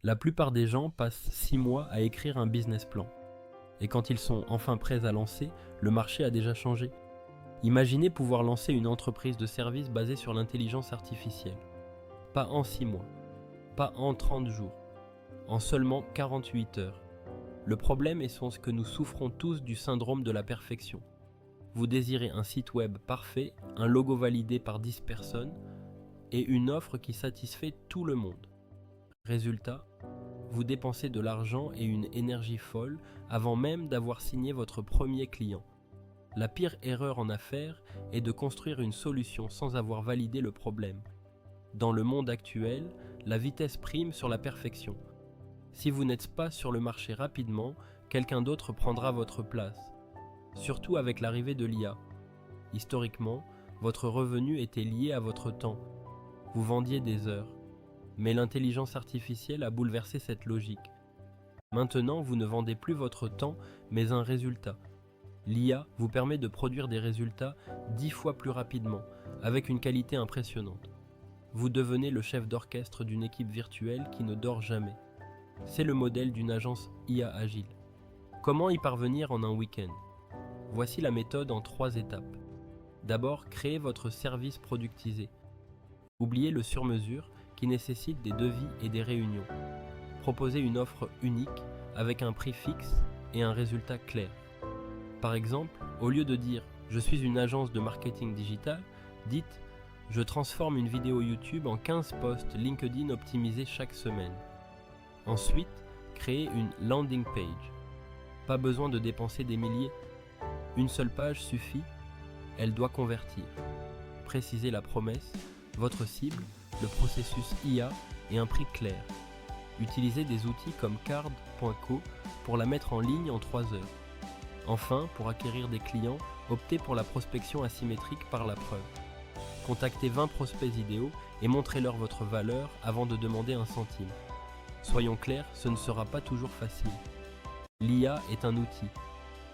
La plupart des gens passent 6 mois à écrire un business plan. Et quand ils sont enfin prêts à lancer, le marché a déjà changé. Imaginez pouvoir lancer une entreprise de services basée sur l'intelligence artificielle. Pas en 6 mois, pas en 30 jours, en seulement 48 heures. Le problème est ce que nous souffrons tous du syndrome de la perfection. Vous désirez un site web parfait, un logo validé par 10 personnes et une offre qui satisfait tout le monde. Résultat, vous dépensez de l'argent et une énergie folle avant même d'avoir signé votre premier client. La pire erreur en affaires est de construire une solution sans avoir validé le problème. Dans le monde actuel, la vitesse prime sur la perfection. Si vous n'êtes pas sur le marché rapidement, quelqu'un d'autre prendra votre place. Surtout avec l'arrivée de l'IA. Historiquement, votre revenu était lié à votre temps. Vous vendiez des heures. Mais l'intelligence artificielle a bouleversé cette logique. Maintenant, vous ne vendez plus votre temps, mais un résultat. L'IA vous permet de produire des résultats 10 fois plus rapidement, avec une qualité impressionnante. Vous devenez le chef d'orchestre d'une équipe virtuelle qui ne dort jamais. C'est le modèle d'une agence IA agile. Comment y parvenir en un week-end? Voici la méthode en 3 étapes. D'abord, créez votre service productisé. Oubliez le sur-mesure qui nécessite des devis et des réunions. Proposez une offre unique avec un prix fixe et un résultat clair. Par exemple, au lieu de dire « Je suis une agence de marketing digital », dites « Je transforme une vidéo YouTube en 15 posts LinkedIn optimisés chaque semaine ». Ensuite, créez une landing page. Pas besoin de dépenser des milliers. Une seule page suffit, elle doit convertir. Précisez la promesse, votre cible, le processus IA et un prix clair. Utilisez des outils comme card.co pour la mettre en ligne en 3 heures. Enfin, pour acquérir des clients, optez pour la prospection asymétrique par la preuve. Contactez 20 prospects idéaux et montrez-leur votre valeur avant de demander un centime. Soyons clairs, ce ne sera pas toujours facile. L'IA est un outil.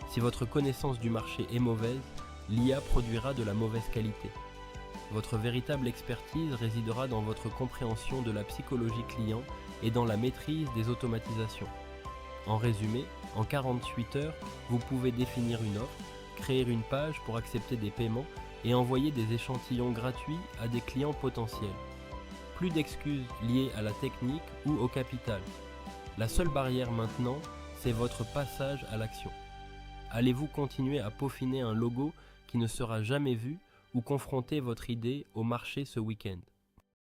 Si votre connaissance du marché est mauvaise, l'IA produira de la mauvaise qualité. Votre véritable expertise résidera dans votre compréhension de la psychologie client et dans la maîtrise des automatisations. En résumé, en 48 heures, vous pouvez définir une offre, créer une page pour accepter des paiements et envoyer des échantillons gratuits à des clients potentiels. Plus d'excuses liées à la technique ou au capital. La seule barrière maintenant, c'est votre passage à l'action. Allez-vous continuer à peaufiner un logo qui ne sera jamais vu ou confronter votre idée au marché ce week-end?